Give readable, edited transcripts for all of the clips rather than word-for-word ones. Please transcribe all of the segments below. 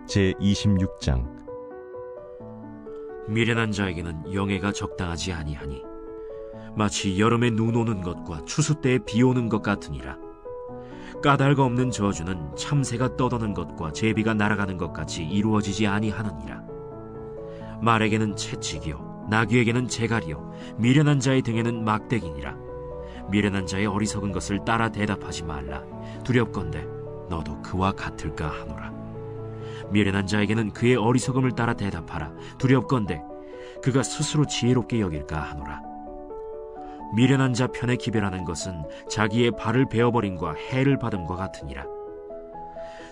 제26장. 미련한 자에게는 영예가 적당하지 아니하니 마치 여름에 눈 오는 것과 추수 때에 비 오는 것 같으니라. 까닭 없는 저주는 참새가 떠도는 것과 제비가 날아가는 것 같이 이루어지지 아니하느니라. 말에게는 채찍이요 나귀에게는 재갈이요 미련한 자의 등에는 막대기니라. 미련한 자의 어리석은 것을 따라 대답하지 말라. 두렵건대 너도 그와 같을까 하노라. 미련한 자에게는 그의 어리석음을 따라 대답하라. 두렵건대 그가 스스로 지혜롭게 여길까 하노라. 미련한 자 편에 기별하는 것은 자기의 발을 베어버림과 해를 받음과 같으니라.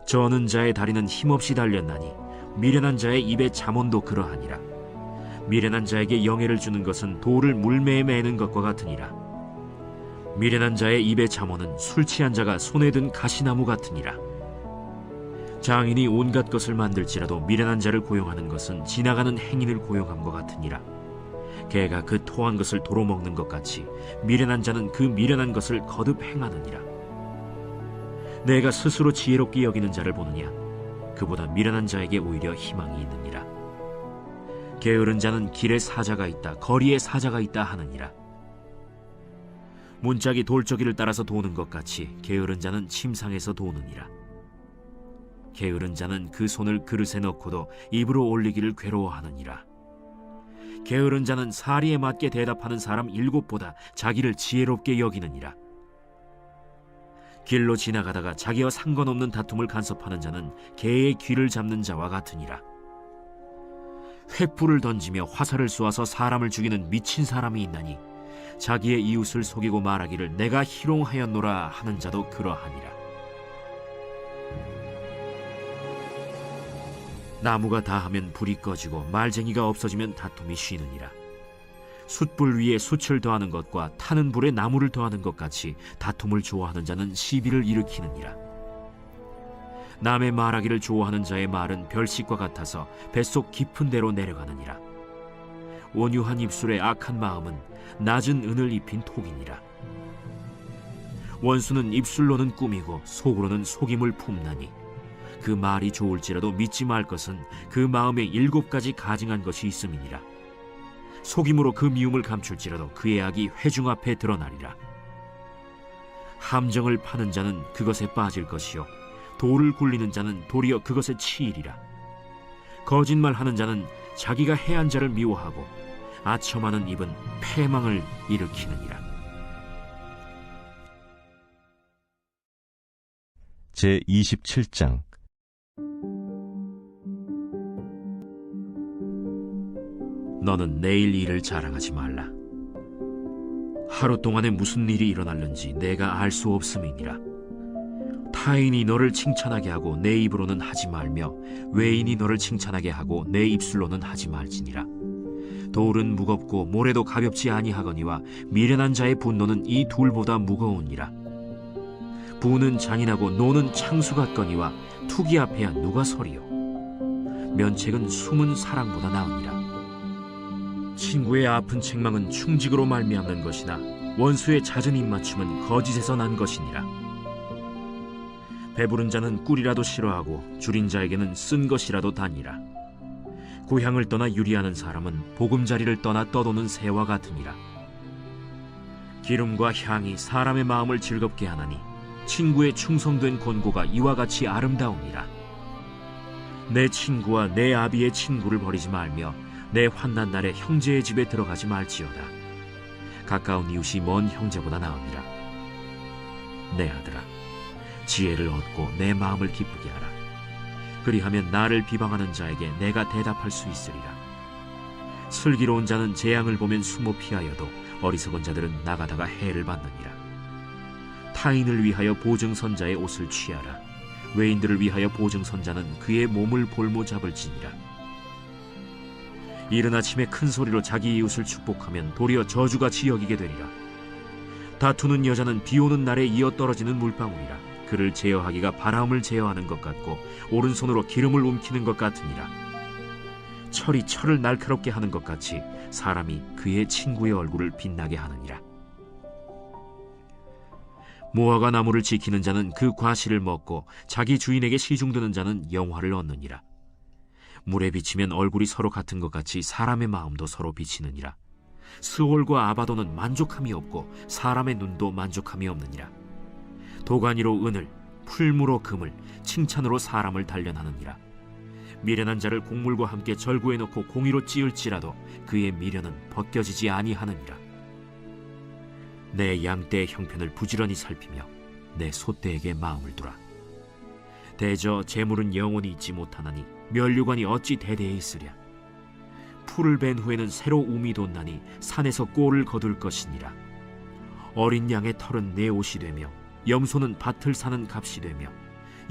저는 자의 다리는 힘없이 달렸나니 미련한 자의 입에 잠언도 그러하니라. 미련한 자에게 영예를 주는 것은 돌을 물매에 매는 것과 같으니라. 미련한 자의 입에 잠언은 술 취한 자가 손에 든 가시나무 같으니라. 장인이 온갖 것을 만들지라도 미련한 자를 고용하는 것은 지나가는 행인을 고용함과 같으니라. 개가 그 토한 것을 도로 먹는 것 같이 미련한 자는 그 미련한 것을 거듭 행하느니라. 내가 스스로 지혜롭게 여기는 자를 보느냐? 그보다 미련한 자에게 오히려 희망이 있느니라. 게으른 자는 길에 사자가 있다 거리에 사자가 있다 하느니라. 문짝이 돌저기를 따라서 도는 것 같이 게으른 자는 침상에서 도느니라. 게으른 자는 그 손을 그릇에 넣고도 입으로 올리기를 괴로워하느니라. 게으른 자는 사리에 맞게 대답하는 사람 7보다 자기를 지혜롭게 여기느니라. 길로 지나가다가 자기와 상관없는 다툼을 간섭하는 자는 개의 귀를 잡는 자와 같으니라. 횃불을 던지며 화살을 쏘아서 사람을 죽이는 미친 사람이 있나니 자기의 이웃을 속이고 말하기를 내가 희롱하였노라 하는 자도 그러하니라. 나무가 다하면 불이 꺼지고 말쟁이가 없어지면 다툼이 쉬느니라. 숯불 위에 숯을 더하는 것과 타는 불에 나무를 더하는 것 같이 다툼을 좋아하는 자는 시비를 일으키느니라. 남의 말하기를 좋아하는 자의 말은 별식과 같아서 뱃속 깊은 데로 내려가느니라. 온유한 입술의 악한 마음은 낮은 은을 입힌 톡이니라. 원수는 입술로는 꾸미고 속으로는 속임을 품나니 그 말이 좋을지라도 믿지 말 것은 그 마음에 7가지 가증한 것이 있음이니라. 속임으로 그 미움을 감출지라도 그의 악이 회중 앞에 드러나리라. 함정을 파는 자는 그것에 빠질 것이요 돌을 굴리는 자는 도리어 그것에 치이리라. 거짓말하는 자는 자기가 해한 자를 미워하고 아첨하는 입은 패망을 일으키느니라. 제27장. 너는 내일 일을 자랑하지 말라. 하루 동안에 무슨 일이 일어날는지 내가 알 수 없음이니라. 타인이 너를 칭찬하게 하고 내 입으로는 하지 말며 외인이 너를 칭찬하게 하고 내 입술로는 하지 말지니라. 돌은 무겁고 모래도 가볍지 아니하거니와 미련한 자의 분노는 이 둘보다 무거우니라. 부는 잔인하고 노는 창수 같거니와 투기 앞에야 누가 서리요. 면책은 숨은 사랑보다 나으니라. 친구의 아픈 책망은 충직으로 말미암는 것이나 원수의 잦은 입맞춤은 거짓에서 난 것이니라. 배부른 자는 꿀이라도 싫어하고 줄인 자에게는 쓴 것이라도 다니라. 고향을 떠나 유리하는 사람은 보금자리를 떠나 떠도는 새와 같으니라. 기름과 향이 사람의 마음을 즐겁게 하나니 친구의 충성된 권고가 이와 같이 아름다우니라. 내 친구와 내 아비의 친구를 버리지 말며 내 환난 날에 형제의 집에 들어가지 말지어다. 가까운 이웃이 먼 형제보다 나으니라. 내 아들아, 지혜를 얻고 내 마음을 기쁘게 하라. 그리하면 나를 비방하는 자에게 내가 대답할 수 있으리라. 슬기로운 자는 재앙을 보면 숨어 피하여도 어리석은 자들은 나가다가 해를 받느니라. 타인을 위하여 보증선자의 옷을 취하라. 외인들을 위하여 보증선자는 그의 몸을 볼모 잡을지니라. 이른 아침에 큰 소리로 자기 이웃을 축복하면 도리어 저주같이 여기게 되리라. 다투는 여자는 비 오는 날에 이어 떨어지는 물방울이라. 그를 제어하기가 바람을 제어하는 것 같고 오른손으로 기름을 움키는 것 같으니라. 철이 철을 날카롭게 하는 것 같이 사람이 그의 친구의 얼굴을 빛나게 하느니라. 무화과 나무를 지키는 자는 그 과실을 먹고 자기 주인에게 시중드는 자는 영화를 얻느니라. 물에 비치면 얼굴이 서로 같은 것 같이 사람의 마음도 서로 비치느니라. 스올과 아바도는 만족함이 없고 사람의 눈도 만족함이 없느니라. 도가니로 은을, 풀무로 금을, 칭찬으로 사람을 단련하느니라. 미련한 자를 곡물과 함께 절구해 놓고 공의로 찌을지라도 그의 미련은 벗겨지지 아니하느니라. 내 양떼의 형편을 부지런히 살피며 내 소떼에게 마음을 두라. 대저 재물은 영원히 있지 못하나니 면류관이 어찌 대대에 있으랴. 풀을 벤 후에는 새로 움이 돋나니 산에서 꼴을 거둘 것이니라. 어린 양의 털은 내 옷이 되며 염소는 밭을 사는 값이 되며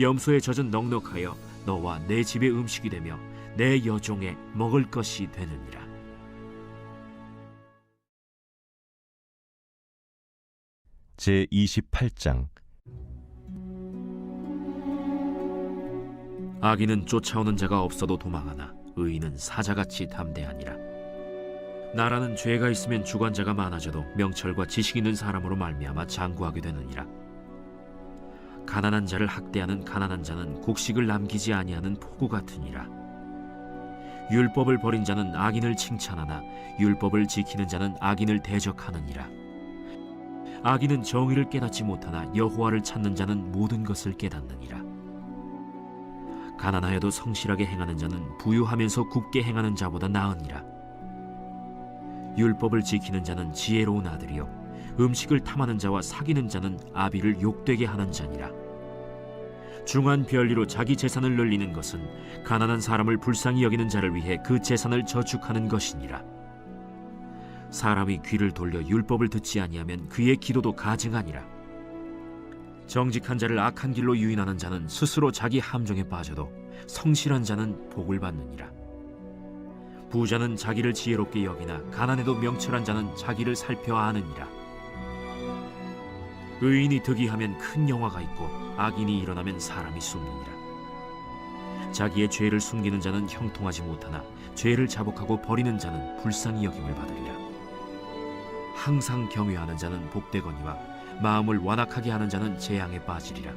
염소의 젖은 넉넉하여 너와 내 집의 음식이 되며 내 여종의 먹을 것이 되느니라. 제28장 악인은 쫓아오는 자가 없어도 도망하나 의인은 사자같이 담대하니라. 나라는 죄가 있으면 주관자가 많아져도 명철과 지식 있는 사람으로 말미암아 장구하게 되느니라. 가난한 자를 학대하는 가난한 자는 곡식을 남기지 아니하는 포구 같으니라. 율법을 버린 자는 악인을 칭찬하나 율법을 지키는 자는 악인을 대적하느니라. 악인은 정의를 깨닫지 못하나 여호와를 찾는 자는 모든 것을 깨닫느니라. 가난하여도 성실하게 행하는 자는 부유하면서 굽게 행하는 자보다 나으니라. 율법을 지키는 자는 지혜로운 아들이요 음식을 탐하는 자와 사귀는 자는 아비를 욕되게 하는 자니라. 중한 별리로 자기 재산을 늘리는 것은 가난한 사람을 불쌍히 여기는 자를 위해 그 재산을 저축하는 것이니라. 사람이 귀를 돌려 율법을 듣지 아니하면 그의 기도도 가증하니라. 정직한 자를 악한 길로 유인하는 자는 스스로 자기 함정에 빠져도 성실한 자는 복을 받느니라. 부자는 자기를 지혜롭게 여기나 가난해도 명철한 자는 자기를 살펴 아느니라. 의인이 득이하면 큰 영화가 있고 악인이 일어나면 사람이 숨느니라. 자기의 죄를 숨기는 자는 형통하지 못하나 죄를 자복하고 버리는 자는 불쌍히 여김을 받으리라. 항상 경외하는 자는 복되거니와 마음을 완악하게 하는 자는 재앙에 빠지리라.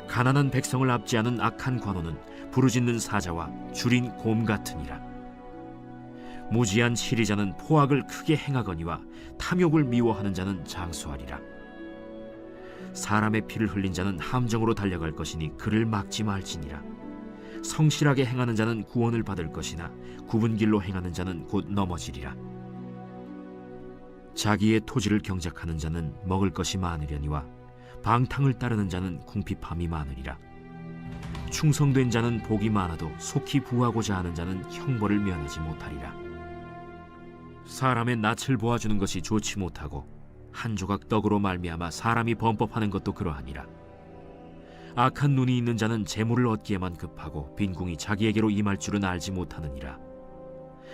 가난한 백성을 압제하는 악한 관원은 부르짖는 사자와 줄인 곰 같으니라. 무지한 치리자는 포악을 크게 행하거니와 탐욕을 미워하는 자는 장수하리라. 사람의 피를 흘린 자는 함정으로 달려갈 것이니 그를 막지 말지니라. 성실하게 행하는 자는 구원을 받을 것이나 굽은 길로 행하는 자는 곧 넘어지리라. 자기의 토지를 경작하는 자는 먹을 것이 많으려니와 방탕을 따르는 자는 궁핍함이 많으리라. 충성된 자는 복이 많아도 속히 부하고자 하는 자는 형벌을 면하지 못하리라. 사람의 낯을 보아주는 것이 좋지 못하고 한 조각 떡으로 말미암아 사람이 범법하는 것도 그러하니라. 악한 눈이 있는 자는 재물을 얻기에만 급하고 빈궁이 자기에게로 임할 줄은 알지 못하느니라.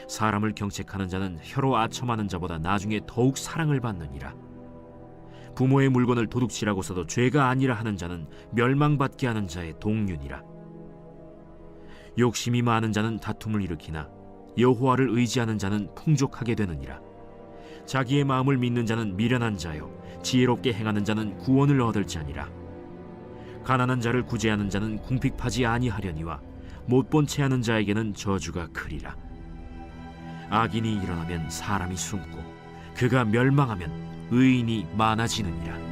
사람을 경책하는 자는 혀로 아첨하는 자보다 나중에 더욱 사랑을 받느니라. 부모의 물건을 도둑질하고 써도 죄가 아니라 하는 자는 멸망받게 하는 자의 동륜이라. 욕심이 많은 자는 다툼을 일으키나 여호와를 의지하는 자는 풍족하게 되느니라. 자기의 마음을 믿는 자는 미련한 자요 지혜롭게 행하는 자는 구원을 얻을지니라. 가난한 자를 구제하는 자는 궁핍하지 아니하려니와 못본 채 하는 자에게는 저주가 크리라. 악인이 일어나면 사람이 숨고 그가 멸망하면 의인이 많아지느니라.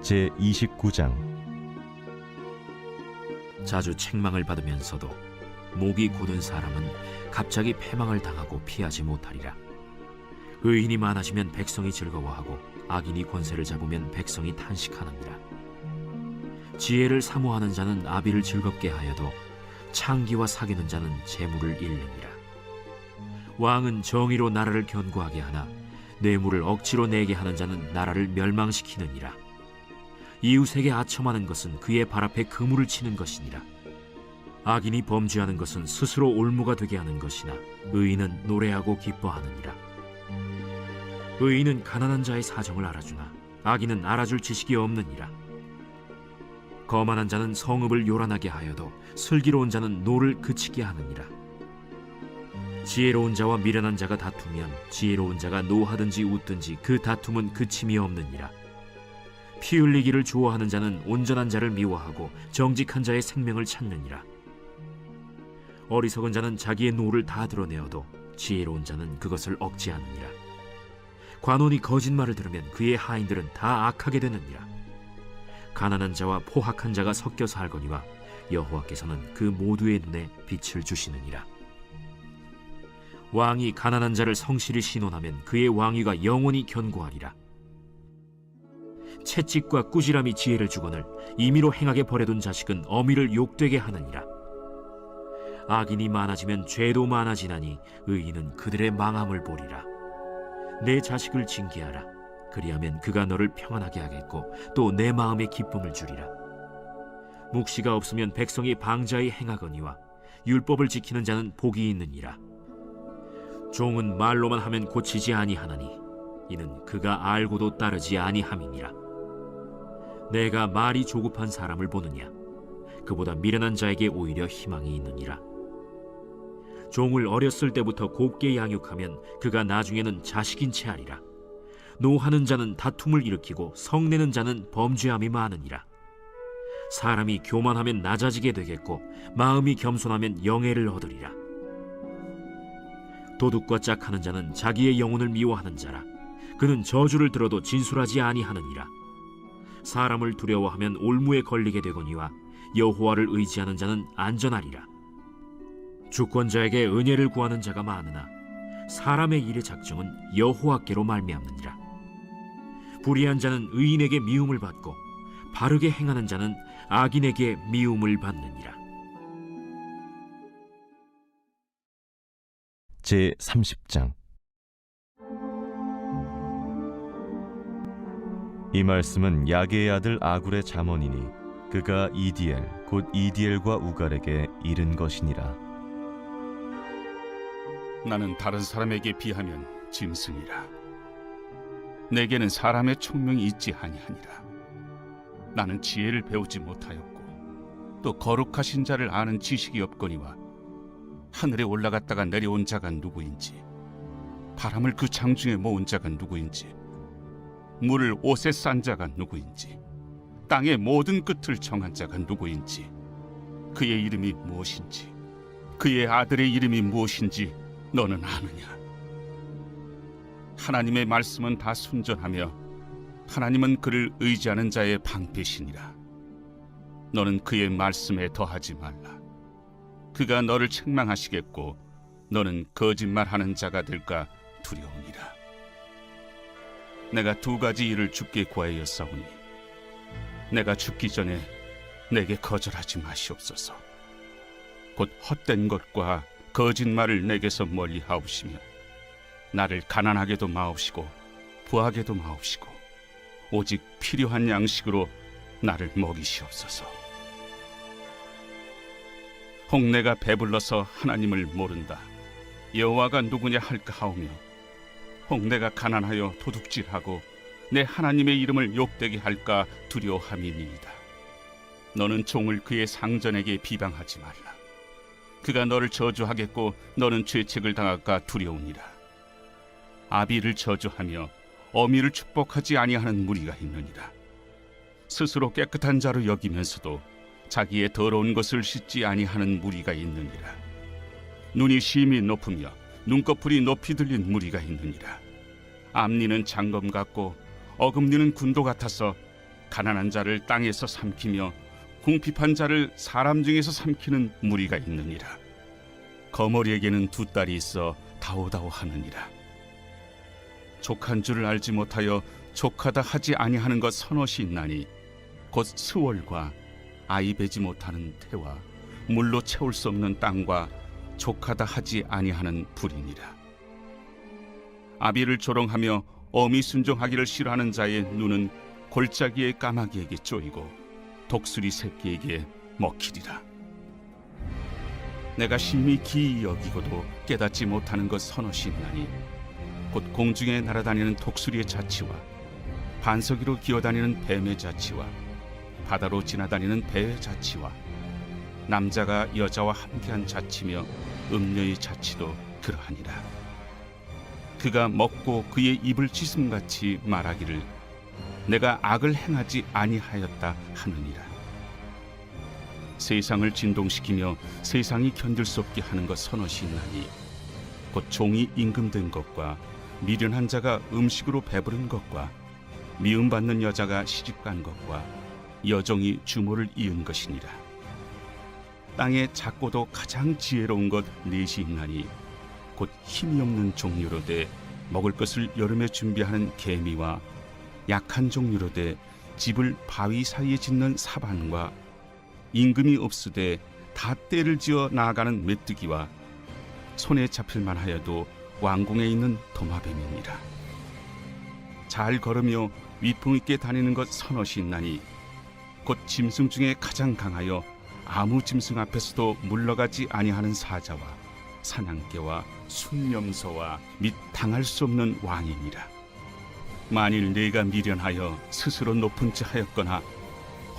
제29장 자주 책망을 받으면서도 목이 곧은 사람은 갑자기 패망을 당하고 피하지 못하리라. 의인이 많아지면 백성이 즐거워하고 악인이 권세를 잡으면 백성이 탄식하느니라. 지혜를 사모하는 자는 아비를 즐겁게 하여도 창기와 사귀는 자는 재물을 잃느니라. 왕은 정의로 나라를 견고하게 하나 뇌물을 억지로 내게 하는 자는 나라를 멸망시키느니라. 이웃에게 아첨하는 것은 그의 발 앞에 그물을 치는 것이니라. 악인이 범죄하는 것은 스스로 올무가 되게 하는 것이나 의인은 노래하고 기뻐하느니라. 의인은 가난한 자의 사정을 알아주나 악인은 알아줄 지식이 없느니라. 거만한 자는 성읍을 요란하게 하여도 슬기로운 자는 노를 그치게 하느니라. 지혜로운 자와 미련한 자가 다투면 지혜로운 자가 노하든지 웃든지 그 다툼은 그침이 없느니라. 피 흘리기를 좋아하는 자는 온전한 자를 미워하고 정직한 자의 생명을 찾느니라. 어리석은 자는 자기의 노를 다 드러내어도 지혜로운 자는 그것을 억제하느니라. 관원이 거짓말을 들으면 그의 하인들은 다 악하게 되느니라. 가난한 자와 포학한 자가 섞여 살거니와 여호와께서는 그 모두의 눈에 빛을 주시느니라. 왕이 가난한 자를 성실히 신원하면 그의 왕위가 영원히 견고하리라. 채찍과 꾸지람이 지혜를 주거늘 임의로 행하게 버려둔 자식은 어미를 욕되게 하느니라. 악인이 많아지면 죄도 많아지나니 의인은 그들의 망함을 보리라. 내 자식을 징계하라. 그리하면 그가 너를 평안하게 하겠고 또 내 마음에 기쁨을 주리라. 묵시가 없으면 백성이 방자히 행하거니와 율법을 지키는 자는 복이 있느니라. 종은 말로만 하면 고치지 아니하나니 이는 그가 알고도 따르지 아니함이니라. 내가 말이 조급한 사람을 보느냐? 그보다 미련한 자에게 오히려 희망이 있느니라. 종을 어렸을 때부터 곱게 양육하면 그가 나중에는 자식인 채 하리라. 노하는 자는 다툼을 일으키고 성내는 자는 범죄함이 많으니라. 사람이 교만하면 낮아지게 되겠고 마음이 겸손하면 영예를 얻으리라. 도둑과 짝하는 자는 자기의 영혼을 미워하는 자라. 그는 저주를 들어도 진술하지 아니하느니라. 사람을 두려워하면 올무에 걸리게 되거니와 여호와를 의지하는 자는 안전하리라. 주권자에게 은혜를 구하는 자가 많으나 사람의 일의 작정은 여호와께로 말미암느니라. 불의한 자는 의인에게 미움을 받고 바르게 행하는 자는 악인에게 미움을 받느니라. 제30장. 이 말씀은 야게의 아들 아굴의 잠언이니 그가 이디엘 곧 이디엘과 우갈에게 이른 것이니라. 나는 다른 사람에게 비하면 짐승이라. 내게는 사람의 총명이 있지 아니하니라. 나는 지혜를 배우지 못하였고 또 거룩하신 자를 아는 지식이 없거니와 하늘에 올라갔다가 내려온 자가 누구인지 바람을 그 장중에 모은 자가 누구인지 물을 옷에 싼 자가 누구인지 땅의 모든 끝을 정한 자가 누구인지 그의 이름이 무엇인지 그의 아들의 이름이 무엇인지 너는 아느냐? 하나님의 말씀은 다 순전하며 하나님은 그를 의지하는 자의 방패시니라. 너는 그의 말씀에 더하지 말라. 그가 너를 책망하시겠고 너는 거짓말하는 자가 될까 두려우니라. 내가 2가지 일을 주께 구하였사오니 내가 죽기 전에 내게 거절하지 마시옵소서. 곧 헛된 것과 거짓말을 내게서 멀리 하옵시며 나를 가난하게도 마옵시고 부하게도 마옵시고 오직 필요한 양식으로 나를 먹이시옵소서. 혹 내가 배불러서 하나님을 모른다 여호와가 누구냐 할까 하오며 혹 내가 가난하여 도둑질하고 내 하나님의 이름을 욕되게 할까 두려워함이니이다. 너는 종을 그의 상전에게 비방하지 말라. 그가 너를 저주하겠고 너는 죄책을 당할까 두려우니라. 아비를 저주하며 어미를 축복하지 아니하는 무리가 있느니라. 스스로 깨끗한 자로 여기면서도 자기의 더러운 것을 씻지 아니하는 무리가 있느니라. 눈이 심히 높으며 눈꺼풀이 높이 들린 무리가 있느니라. 앞니는 장검 같고 어금니는 군도 같아서 가난한 자를 땅에서 삼키며 궁핍한 자를 사람 중에서 삼키는 무리가 있느니라. 거머리에게는 2딸이 있어 다오다오 하느니라. 족한 줄을 알지 못하여 족하다 하지 아니하는 것 서너시 있나니 곧 스월과 아이 베지 못하는 태와 물로 채울 수 없는 땅과 족하다 하지 아니하는 불이니라. 아비를 조롱하며 어미 순종하기를 싫어하는 자의 눈은 골짜기의 까마귀에게 쪼이고 독수리 새끼에게 먹히리라. 내가 심히 기이 여기고도 깨닫지 못하는 것 서너시 있나니 곧 공중에 날아다니는 독수리의 자치와 반석 위로 기어다니는 뱀의 자치와 바다로 지나다니는 배의 자치와 남자가 여자와 함께한 자치며 음녀의 자치도 그러하니라. 그가 먹고 그의 입을 찢음같이 말하기를 내가 악을 행하지 아니하였다 하느니라. 세상을 진동시키며 세상이 견딜 수 없게 하는 것 서너시 있나니 곧 종이 임금된 것과 미련한 자가 음식으로 배부른 것과 미움받는 여자가 시집간 것과 여종이 주모를 이은 것이니라. 땅에 작고도 가장 지혜로운 것 넷이 있나니 곧 힘이 없는 종류로 돼 먹을 것을 여름에 준비하는 개미와 약한 종류로 돼 집을 바위 사이에 짓는 사반과 임금이 없으되 다 때를 지어 나아가는 메뚜기와 손에 잡힐 만하여도 왕궁에 있는 도마뱀이니라. 잘 걸으며 위풍 있게 다니는 것 서너시 있나니 곧 짐승 중에 가장 강하여 아무 짐승 앞에서도 물러가지 아니하는 사자와 사냥개와 순념소와 및 당할 수 없는 왕이니라. 만일 내가 미련하여 스스로 높은 지 하였거나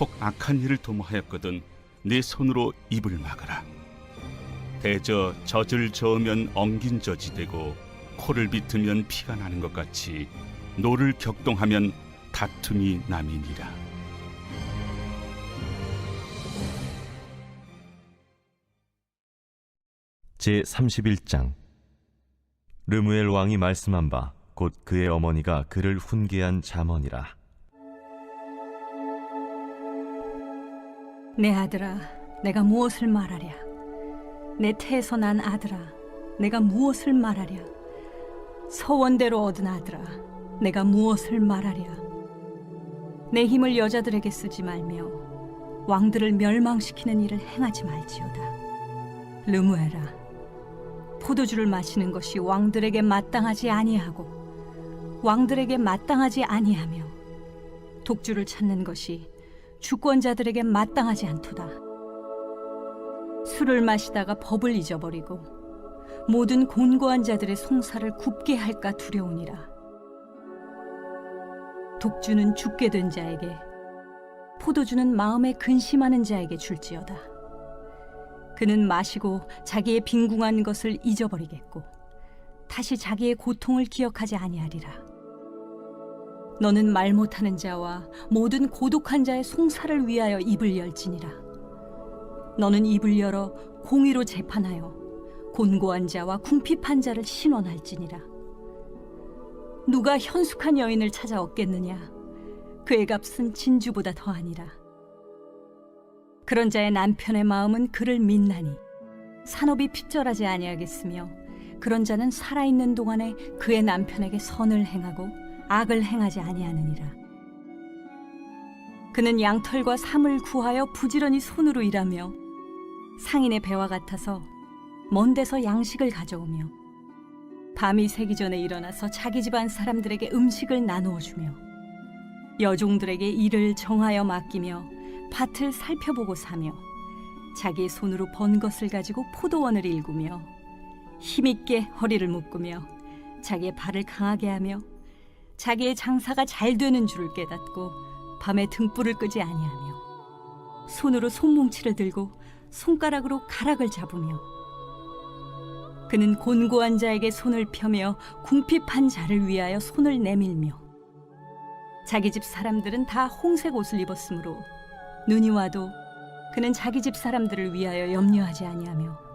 혹 악한 일을 도모하였거든 내 손으로 입을 막아라. 대저 젖을 저으면 엉긴 젖이 되고 코를 비트면 피가 나는 것 같이 노를 격동하면 다툼이 남이니라. 제31장. 르무엘 왕이 말씀한 바 곧 그의 어머니가 그를 훈계한 잠언이라. 내 아들아, 내가 무엇을 말하랴? 내 태에서 난 아들아, 내가 무엇을 말하랴? 서원대로 얻은 아들아, 내가 무엇을 말하랴? 내 힘을 여자들에게 쓰지 말며 왕들을 멸망시키는 일을 행하지 말지어다. 르무엘아, 포도주를 마시는 것이 왕들에게 마땅하지 아니하고 왕들에게 마땅하지 아니하며 독주를 찾는 것이 주권자들에게 마땅하지 않도다. 술을 마시다가 법을 잊어버리고 모든 곤고한 자들의 송사를 굽게 할까 두려우니라. 독주는 죽게 된 자에게, 포도주는 마음에 근심하는 자에게 줄지어다. 그는 마시고 자기의 빈궁한 것을 잊어버리겠고 다시 자기의 고통을 기억하지 아니하리라. 너는 말 못하는 자와 모든 고독한 자의 송사를 위하여 입을 열지니라. 너는 입을 열어 공의로 재판하여 곤고한 자와 궁핍한 자를 신원할지니라. 누가 현숙한 여인을 찾아 얻겠느냐? 그의 값은 진주보다 더하니라. 그런 자의 남편의 마음은 그를 믿나니 산업이 핍절하지 아니하겠으며 그런 자는 살아있는 동안에 그의 남편에게 선을 행하고 악을 행하지 아니하느니라. 그는 양털과 삼을 구하여 부지런히 손으로 일하며 상인의 배와 같아서 먼 데서 양식을 가져오며 밤이 새기 전에 일어나서 자기 집안 사람들에게 음식을 나누어 주며 여종들에게 일을 정하여 맡기며 밭을 살펴보고 사며 자기의 손으로 번 것을 가지고 포도원을 일구며 힘있게 허리를 묶으며 자기의 발을 강하게 하며 자기의 장사가 잘 되는 줄을 깨닫고 밤에 등불을 끄지 아니하며 손으로 손뭉치를 들고 손가락으로 가락을 잡으며 그는 곤고한 자에게 손을 펴며 궁핍한 자를 위하여 손을 내밀며 자기 집 사람들은 다 홍색 옷을 입었으므로 눈이 와도 그는 자기 집 사람들을 위하여 염려하지 아니하며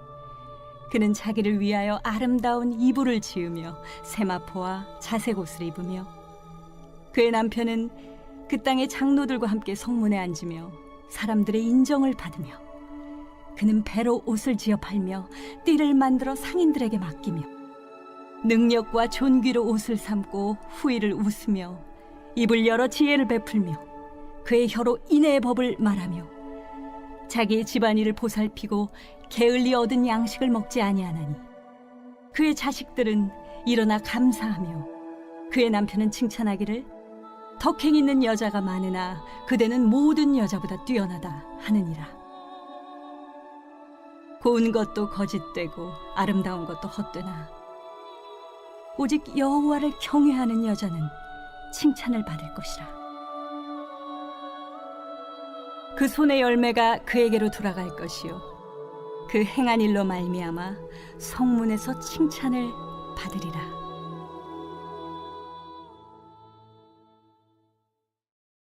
그는 자기를 위하여 아름다운 이불을 지으며 세마포와 자색 옷을 입으며 그의 남편은 그 땅의 장로들과 함께 성문에 앉으며 사람들의 인정을 받으며 그는 배로 옷을 지어 팔며 띠를 만들어 상인들에게 맡기며 능력과 존귀로 옷을 삼고 후일을 웃으며 입을 열어 지혜를 베풀며 그의 혀로 인애의 법을 말하며 자기의 집안일을 보살피고 게을리 얻은 양식을 먹지 아니하나니 그의 자식들은 일어나 감사하며 그의 남편은 칭찬하기를 덕행 있는 여자가 많으나 그대는 모든 여자보다 뛰어나다 하느니라. 고운 것도 거짓되고 아름다운 것도 헛되나 오직 여호와를 경외하는 여자는 칭찬을 받을 것이라. 그 손의 열매가 그에게로 돌아갈 것이요 그 행한 일로 말미암아 성문에서 칭찬을 받으리라.